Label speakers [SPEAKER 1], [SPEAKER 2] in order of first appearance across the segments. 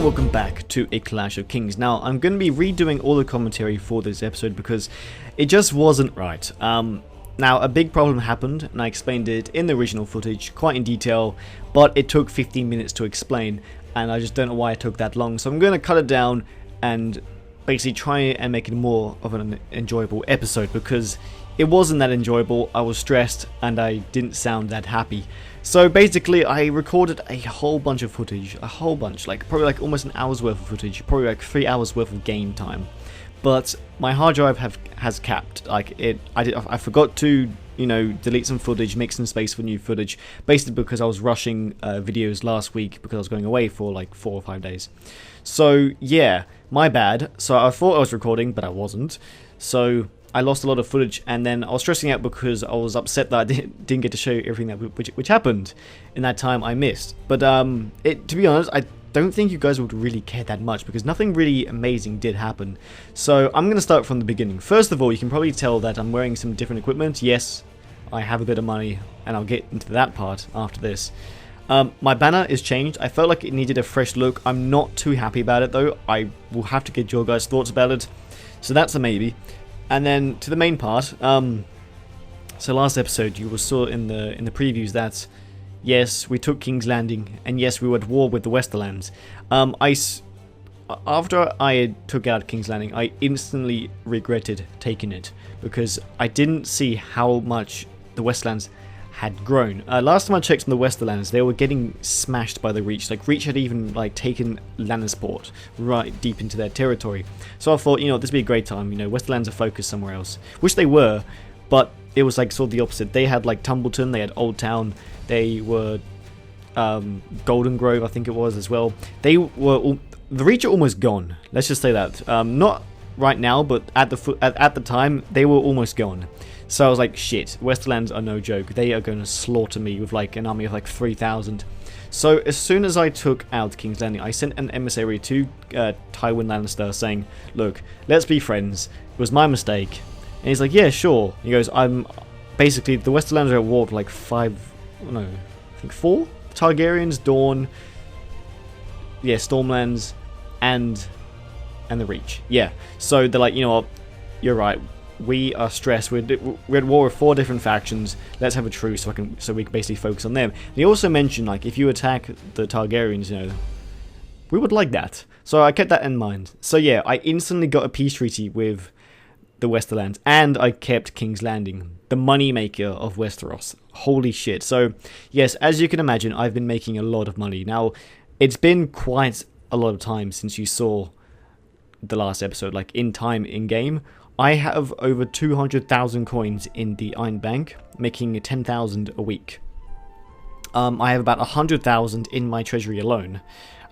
[SPEAKER 1] and welcome back to A Clash of Kings. Now, I'm going to be redoing all the commentary for this episode because it just wasn't right. Now, a big problem happened, and I explained it in the original footage quite in detail, but it took 15 minutes to explain, and I just don't know why it took that long. So I'm going to cut it down and basically try and make it more of an enjoyable episode, because it wasn't that enjoyable. I was stressed, and I didn't sound that happy. So basically, I recorded a whole bunch of footage, probably like almost an hour's worth of footage, probably like 3 hours worth of game time. But my hard drive has capped. I forgot to, delete some footage, make some space for new footage, basically because I was rushing videos last week because I was going away for like 4 or 5 days. So yeah, my bad. So I thought I was recording, but I wasn't. So I lost a lot of footage, and then I was stressing out because I was upset that I didn't get to show you everything which happened in that time I missed. But to be honest, I don't think you guys would really care that much because nothing really amazing did happen. So I'm going to start from the beginning. First of all, you can probably tell that I'm wearing some different equipment. Yes, I have a bit of money, and I'll get into that part after this. My banner is changed. I felt like it needed a fresh look. I'm not too happy about it though. I will have to get your guys' thoughts about it. So that's a maybe. And then to the main part. So last episode you saw in the previews that yes, we took King's Landing, and yes, we were at war with the Westerlands. After I took out King's Landing, I instantly regretted taking it because I didn't see how much the Westerlands had grown. Last time I checked on the Westerlands, they were getting smashed by the Reach. Like, Reach had even taken Lannisport right deep into their territory. So I thought, this would be a great time. Westerlands are focused somewhere else, which they were, but it was sort of the opposite. They had Tumbleton, they had Old Town, they were Golden Grove, I think it was as well. They were the Reach are almost gone. Let's just say that. Not right now, but at the time they were almost gone. So I was like, shit, Westerlands are no joke. They are going to slaughter me with an army of 3,000. So as soon as I took out King's Landing, I sent an emissary to Tywin Lannister saying, look, let's be friends. It was my mistake. And he's like, yeah, sure. He goes, basically, the Westerlands are at war with 4 Targaryens, Dawn, yeah, Stormlands, and the Reach. Yeah. So they're like, you know what, you're right. We are stressed. We're at war with 4 different factions. Let's have a truce so we can basically focus on them. And he also mentioned if you attack the Targaryens, we would like that. So I kept that in mind. So yeah, I instantly got a peace treaty with the Westerlands, and I kept King's Landing, the moneymaker of Westeros. Holy shit. So yes, as you can imagine, I've been making a lot of money. Now, it's been quite a lot of time since you saw the last episode, in game. I have over 200,000 coins in the Iron Bank, making 10,000 a week. I have about 100,000 in my treasury alone.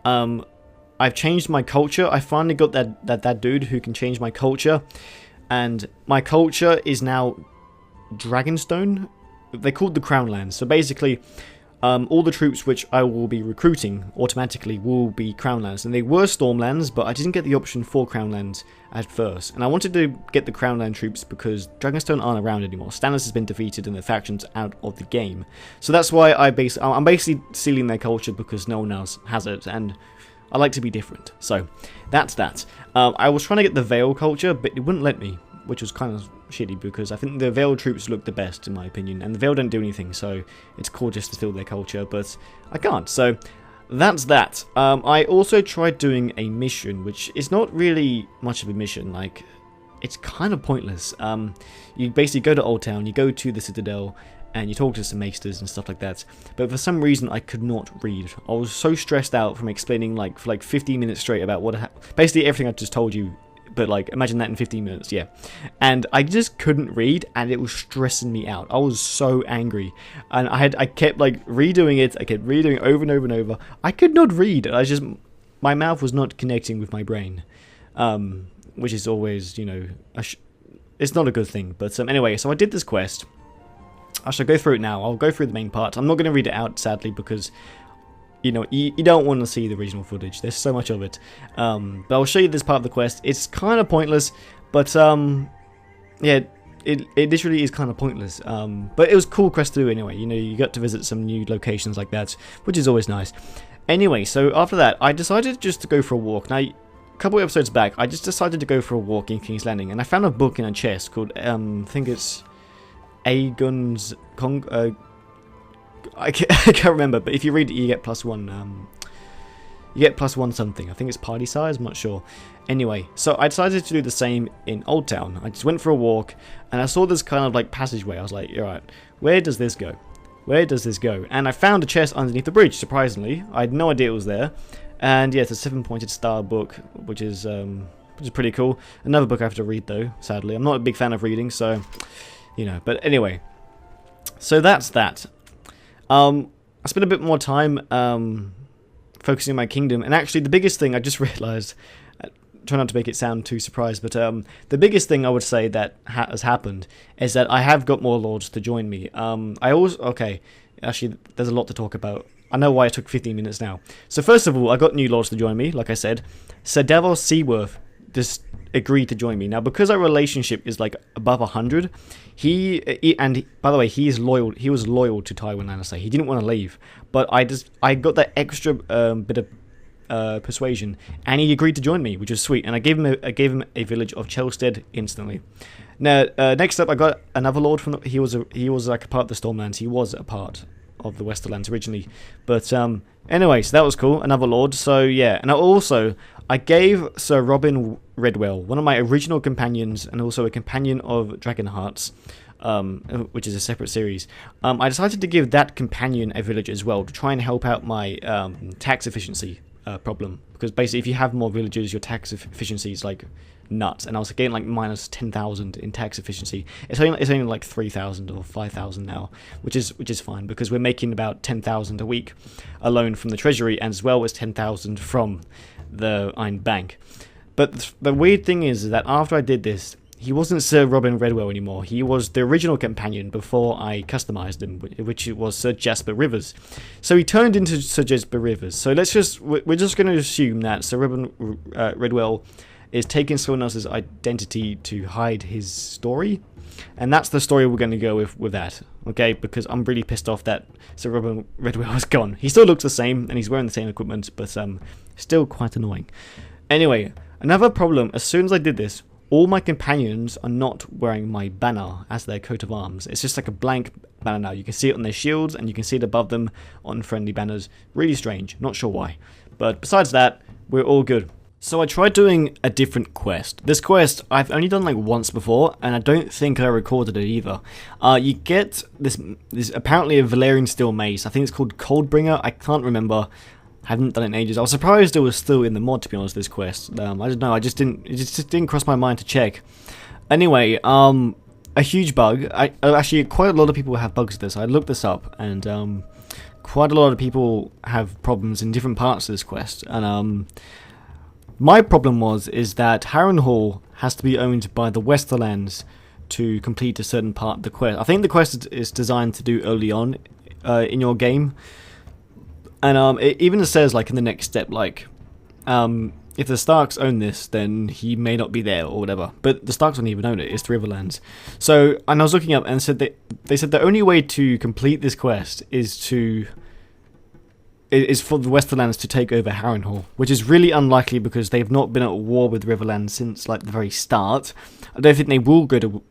[SPEAKER 1] I've changed my culture. I finally got that dude who can change my culture, and my culture is now Dragonstone. They're called the Crownlands. So basically, all the troops which I will be recruiting automatically will be Crownlands. And they were Stormlands, but I didn't get the option for Crownlands at first. And I wanted to get the Crownland troops because Dragonstone aren't around anymore. Stannis has been defeated and the faction's out of the game. So that's why I'm basically stealing their culture because no one else has it. And I like to be different. So that's that. I was trying to get the Vale culture, but it wouldn't let me, which was kind of shitty because I think the Vale troops look the best in my opinion, and the Vale don't do anything, so it's cool just to steal their culture, but I can't. So that's that. I also tried doing a mission, which is not really much of a mission. It's kind of pointless. You basically go to Old Town, you go to the Citadel, and you talk to some maesters and stuff like that. But for some reason, I could not read. I was so stressed out from explaining for 15 minutes straight about basically everything I just told you. But imagine that in 15 minutes, yeah. And I just couldn't read, and it was stressing me out. I was so angry, and I kept redoing it. I kept redoing it over and over and over. I could not read. My mouth was not connecting with my brain, which is always, it's not a good thing. But anyway, so I did this quest. I shall go through it now. I'll go through the main part. I'm not going to read it out, sadly, because you don't want to see the original footage. There's so much of it. But I'll show you this part of the quest. It's kind of pointless, but yeah, it literally is kind of pointless. But it was a cool quest to do anyway. You got to visit some new locations like that, which is always nice. Anyway, so after that, I decided just to go for a walk. Now, a couple episodes back, I just decided to go for a walk in King's Landing, and I found a book in a chest called, I think it's Aegon's I can't remember, but if you read it, you get +1. You get +1 something. I think it's party size. I'm not sure. Anyway, so I decided to do the same in Old Town. I just went for a walk, and I saw this kind of like passageway. I was like, alright, where does this go? Where does this go? And I found a chest underneath the bridge, surprisingly. I had no idea it was there. And yeah, it's a 7-pointed star book, which is pretty cool. Another book I have to read, though, sadly. I'm not a big fan of reading, so, you know. But anyway, so that's that. I spent a bit more time focusing on my kingdom. And actually, the biggest thing I just realized, try not to make it sound too surprised, but the biggest thing I would say that has happened is that I have got more lords to join me. Okay, actually, there's a lot to talk about. I know why it took 15 minutes now. So first of all, I got new lords to join me, like I said. Sir Davos Seaworth just agreed to join me. Now, because our relationship is like above 100, and by the way, he was loyal to Tywin Lannister. He didn't want to leave, but I got that extra bit of persuasion, and he agreed to join me, which was sweet. And I gave him a village of Chelstead instantly. Now, next up, I got another lord from he was like a part of the Stormlands. He was a part of the Westerlands originally, but anyway, so that was cool. Another lord. So yeah, and I gave Sir Robin Redwell, one of my original companions, and also a companion of Dragonhearts, which is a separate series. I decided to give that companion a village as well to try and help out my tax efficiency problem, because basically if you have more villages, your tax efficiency is like nuts, and I was getting like minus 10,000 in tax efficiency. It's only like 3,000 or 5,000 now, which is fine, because we're making about 10,000 a week alone from the treasury, and as well as 10,000 from the Iron Bank. But the weird thing is that after I did this, he wasn't Sir Robin Redwell anymore. He was the original companion before I customized him, which was Sir Jasper Rivers. So he turned into Sir Jasper Rivers. So we're just going to assume that Sir Robin Redwell is taking someone else's identity to hide his story, and that's the story we're going to go with that, okay? Because I'm really pissed off that Sir Robin Redwell is gone. He still looks the same, and he's wearing the same equipment, but still quite annoying. Anyway, another problem, as soon as I did this, all my companions are not wearing my banner as their coat of arms. It's just like a blank banner now. You can see it on their shields, and you can see it above them on friendly banners. Really strange, not sure why. But besides that, we're all good. So I tried doing a different quest. This quest I've only done like once before, and I don't think I recorded it either. You get this apparently a Valyrian steel mace. I think it's called Coldbringer. I can't remember. I haven't done it in ages. I was surprised it was still in the mod, to be honest, this quest. I don't know. It just didn't cross my mind to check. Anyway, a huge bug. Actually, quite a lot of people have bugs with this. I looked this up, and quite a lot of people have problems in different parts of this quest. And my problem is that Harrenhal has to be owned by the Westerlands to complete a certain part of the quest. I think the quest is designed to do early on in your game, and it even says like in the next step, like if the Starks own this, then he may not be there or whatever. But the Starks don't even own it; it's the Riverlands. So, and I was looking up and said they said the only way to complete this quest is for the Westerlands to take over Harrenhal, which is really unlikely because they've not been at war with Riverlands since like the very start. I don't think they will go to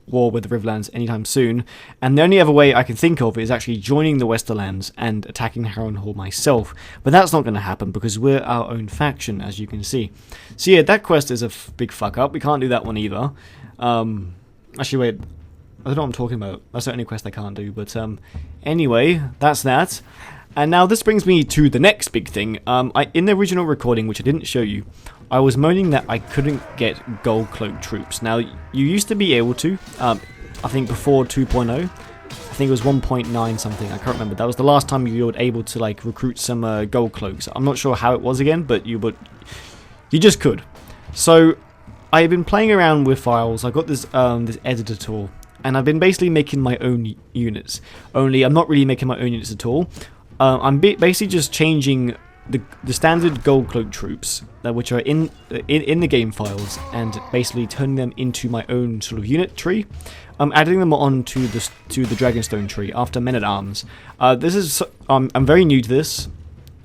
[SPEAKER 1] war with the Riverlands anytime soon, and the only other way I can think of is actually joining the Westerlands and attacking Harrenhal myself, but that's not going to happen because we're our own faction, as you can see. So yeah, that quest is a big fuck up. We can't do that one either. Actually wait, I don't know what I'm talking about. That's the only quest I can't do, but anyway, that's that. And now this brings me to the next big thing. In the original recording, which I didn't show you, I was moaning that I couldn't get gold cloak troops. Now, you used to be able to, I think before 2.0, I think it was 1.9 something, I can't remember. That was the last time you were able to like recruit some gold cloaks. I'm not sure how it was again, but you just could. So, I've been playing around with files. I got this editor tool, and I've been basically making my own units. Only I'm not really making my own units at all. I'm basically just changing the standard gold cloak troops, which are in the game files, and basically turning them into my own sort of unit tree. I'm adding them on to the Dragonstone tree after Men at Arms. I'm very new to this.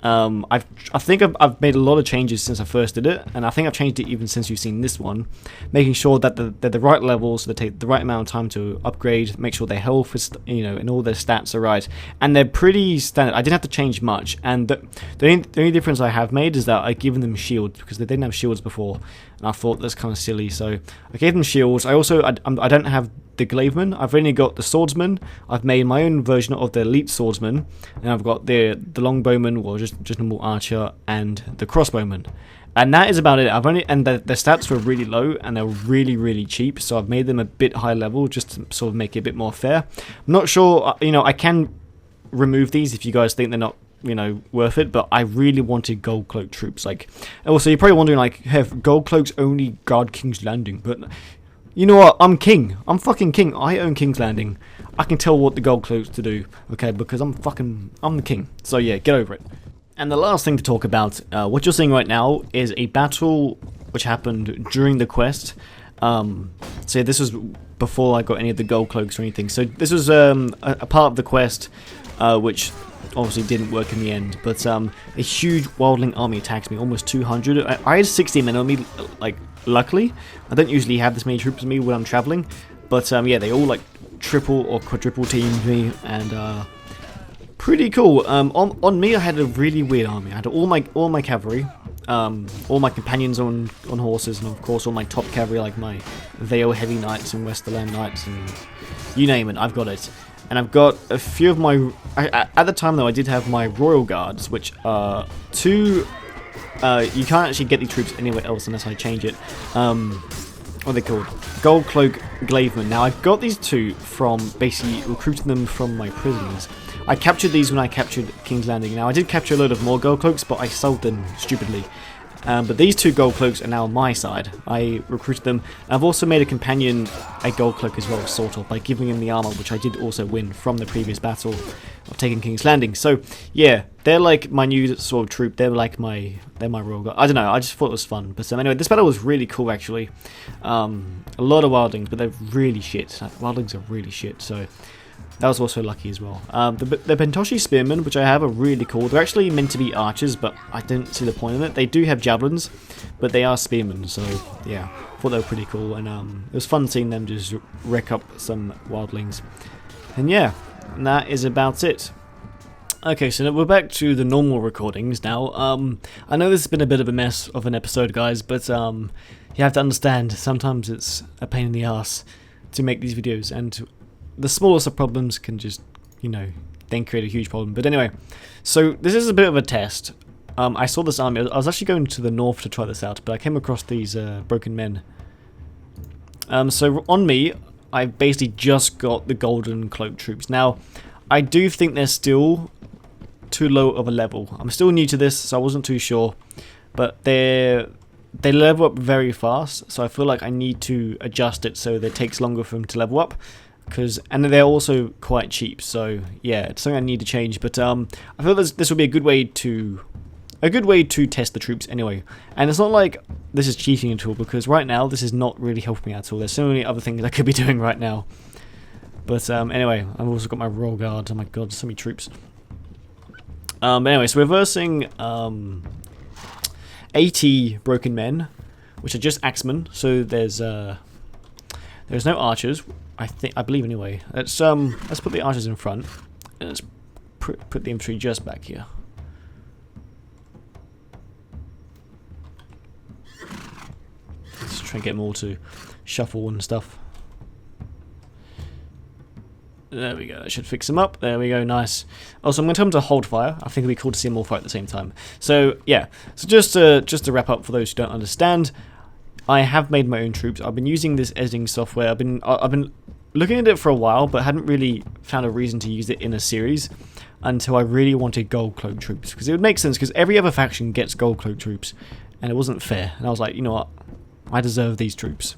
[SPEAKER 1] I think I've made a lot of changes since I first did it, and I think I've changed it even since you've seen this one, making sure that they're the right levels, so they take the right amount of time to upgrade, make sure their health is, and all their stats are right, and they're pretty standard. I didn't have to change much, and the only difference I have made is that I've given them shields, because they didn't have shields before, and I thought that's kind of silly, so I gave them shields. I don't have the Glaveman. I've only got the Swordsman. I've made my own version of the Elite Swordsman, and I've got the Longbowman, or just normal Archer, and the Crossbowman. And that is about it. The stats were really low, and they're really, really cheap, so I've made them a bit high level, just to sort of make it a bit more fair. I'm not sure, I can remove these if you guys think they're not, worth it, but I really wanted gold cloak troops. Also, you're probably wondering, have gold cloaks only guard King's Landing? But you know what? I'm king. I'm fucking king. I own King's Landing. I can tell what the gold cloaks to do, okay? Because I'm the king. So yeah, get over it. And the last thing to talk about, what you're seeing right now is a battle which happened during the quest. So this was before I got any of the gold cloaks or anything. So this was a part of the quest, which obviously didn't work in the end. But a huge wildling army attacks me, almost 200. I had 60 men on me, luckily. I don't usually have this many troops on me when I'm traveling. But yeah, they all triple or quadruple teamed me, and pretty cool. On me, I had a really weird army. I had all my cavalry, all my companions on horses, and of course all my top cavalry, like my Vale Heavy Knights and Westerland Knights, and you name it, I've got it. And I've got a few of my... at the time, though, I did have my Royal Guards, which are two... you can't actually get these troops anywhere else unless I change it. What are they called? Gold Cloak Glaveman. Now, I got these two from basically recruiting them from my prisons. I captured these when I captured King's Landing. Now, I did capture a load of more Gold Cloaks, but I sold them stupidly. But these two Gold Cloaks are now on my side. I recruited them. I've also made a companion a Gold Cloak as well, sort of, by giving him the armor, which I did also win from the previous battle of taking King's Landing. So, yeah, they're like my new sort of troop. They're my Royal Guard. I don't know, I just thought it was fun. But anyway, this battle was really cool, actually. A lot of wildlings, but they're really shit. Wildlings are really shit, so... that was also lucky as well. The Pentoshi Spearmen, which I have, are really cool. They're actually meant to be archers, but I don't see the point in it. They do have javelins, but they are spearmen, so yeah, I thought they were pretty cool. And it was fun seeing them just wreck up some wildlings. And yeah, and that is about it. Okay, so we're back to the normal recordings now. I know this has been a bit of a mess of an episode, guys, but you have to understand, sometimes it's a pain in the ass to make these videos, and the smallest of problems can just, then create a huge problem. But anyway, so this is a bit of a test. I saw this army. I was actually going to the north to try this out, but I came across these broken men. So on me, I basically just got the golden cloak troops. Now, I do think they're still too low of a level. I'm still new to this, so I wasn't too sure. But they level up very fast, so I feel like I need to adjust it so that it takes longer for them to level up. And they're also quite cheap, so yeah, it's something I need to change. But I feel this would be a good way to test the troops anyway. And it's not like this is cheating at all, because right now this is not really helping me at all. There's so many other things I could be doing right now. But anyway, I've also got my Royal Guard. Oh my god, so many troops. Anyway, so we're versing 80 broken men, which are just axemen. So there's no archers. I believe anyway. Let's put the archers in front, and let's put the infantry just back here. Let's try and get them all to shuffle and stuff. There we go. That should fix them up. There we go. Nice. Also, I'm going to tell them to hold fire. I think it'd be cool to see them all fight at the same time. So yeah. So just to wrap up for those who don't understand, I have made my own troops. I've been using this editing software. I've been looking at it for a while, but hadn't really found a reason to use it in a series until I really wanted gold cloak troops, because it would make sense, because every other faction gets gold cloak troops, and it wasn't fair. And I was like, you know what, I deserve these troops.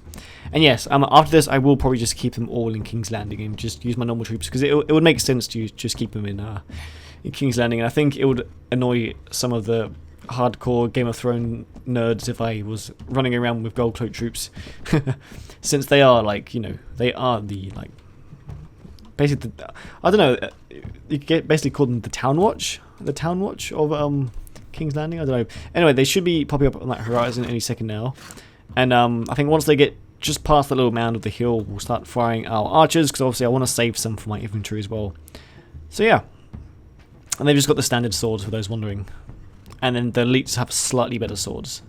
[SPEAKER 1] And yes, after this, I will probably just keep them all in King's Landing and just use my normal troops, because it would make sense to just keep them in King's Landing. And I think it would annoy some of the hardcore Game of Thrones nerds if I was running around with gold cloak troops, since they are they are the basically I don't know, you could basically call them the Town Watch. the town watch of King's Landing. I don't know. Anyway, they should be popping up on that horizon any second now. And I think once they get just past the little mound of the hill, we'll start firing our archers, because obviously I want to save some for my infantry as well. So yeah. And they've just got the standard swords for those wondering. And then the elites have slightly better swords.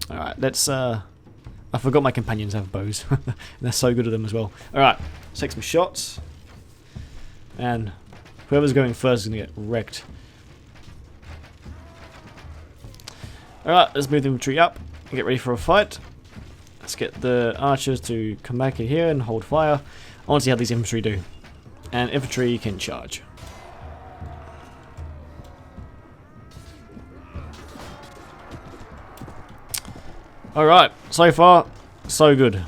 [SPEAKER 1] Alright, let's I forgot my companions have bows. They're so good at them as well. Alright, let's take some shots. And whoever's going first is going to get wrecked. Alright, let's move the infantry up and get ready for a fight. Let's get the archers to come back in here and hold fire. I want to see how these infantry do. And infantry can charge. Alright, so far, so good.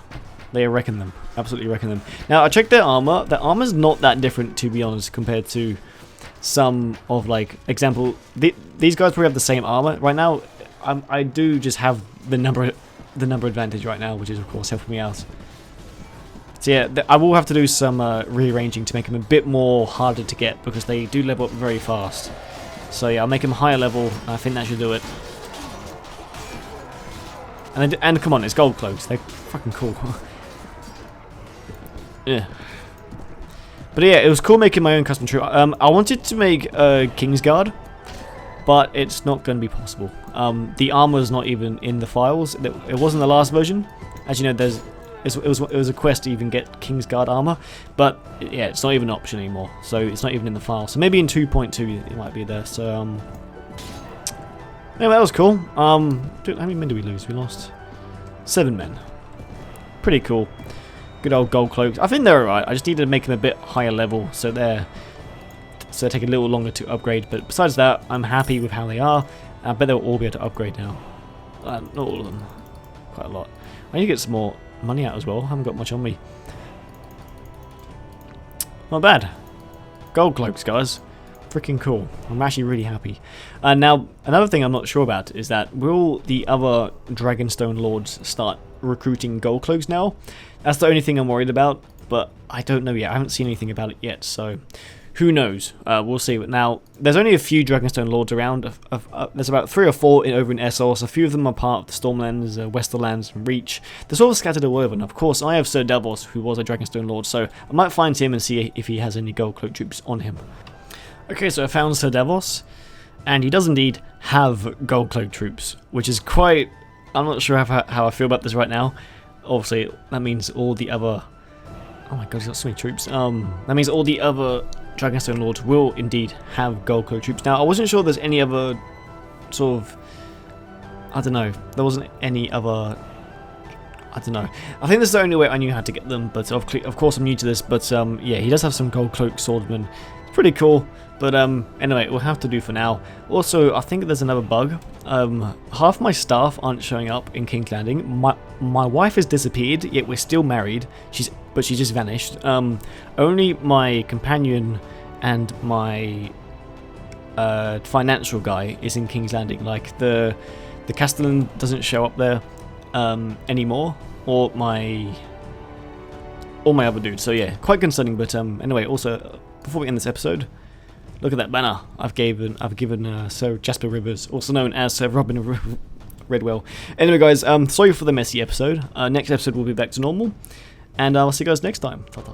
[SPEAKER 1] They reckon them. Absolutely reckon them. Now, I checked their armor. Their armor's not that different, to be honest, compared to some of, like, example... these guys probably have the same armor. Right now, I do just have the number advantage right now, which is, of course, helping me out. So, yeah, I will have to do some rearranging to make them a bit more harder to get, because they do level up very fast. So, yeah, I'll make them higher level. I think that should do it. And come on, it's gold cloaks. They're fucking cool. Yeah. But yeah, it was cool making my own custom troop. I wanted to make a Kingsguard, but it's not going to be possible. The armor is not even in the files. It wasn't the last version. As you know, it was a quest to even get Kingsguard armor, but yeah, it's not even an option anymore. So it's not even in the file. So maybe in 2.2 it might be there. So anyway, that was cool. How many men did we lose? We lost 7 men. Pretty cool. Good old gold cloaks. I think they're alright. I just need to make them a bit higher level, so they take a little longer to upgrade. But besides that, I'm happy with how they are. I bet they'll all be able to upgrade now. Not all of them. Quite a lot. I need to get some more money out as well. I haven't got much on me. Not bad. Gold cloaks, guys. Freaking cool. I'm actually really happy. Now, another thing I'm not sure about is that will the other Dragonstone Lords start recruiting gold cloaks now? That's the only thing I'm worried about, but I don't know yet. I haven't seen anything about it yet, so who knows? We'll see. But now, there's only a few Dragonstone Lords around. There's about 3 or 4 over in Essos. A few of them are part of the Stormlands, Westerlands, and Reach. They're sort of scattered all over. And of course, I have Sir Davos, who was a Dragonstone Lord, so I might find him and see if he has any gold cloak troops on him. Okay, so I found Sir Davos, and he does indeed have gold cloak troops, which is quite... I'm not sure how I feel about this right now. Obviously, that means all the other... Oh my god, he's got so many troops. That means all the other Dragonstone Lords will indeed have gold cloak troops. Now, I wasn't sure there's any other sort of... I don't know. There wasn't any other... I don't know. I think this is the only way I knew how to get them, but of course I'm new to this. But yeah, he does have some gold cloak swordsmen. It's pretty cool. But anyway, we'll have to do for now. Also, I think there's another bug. Half my staff aren't showing up in King's Landing. My wife has disappeared, yet we're still married. But she just vanished. Only my companion and my financial guy is in King's Landing. Like the Castellan doesn't show up there anymore, or my other dude. So yeah, quite concerning. But anyway, also before we end this episode, look at that banner I've given Sir Jasper Rivers, also known as Sir Robin Redwell. Anyway, guys, sorry for the messy episode. Next episode will be back to normal, and I'll see you guys next time. Ta-ta.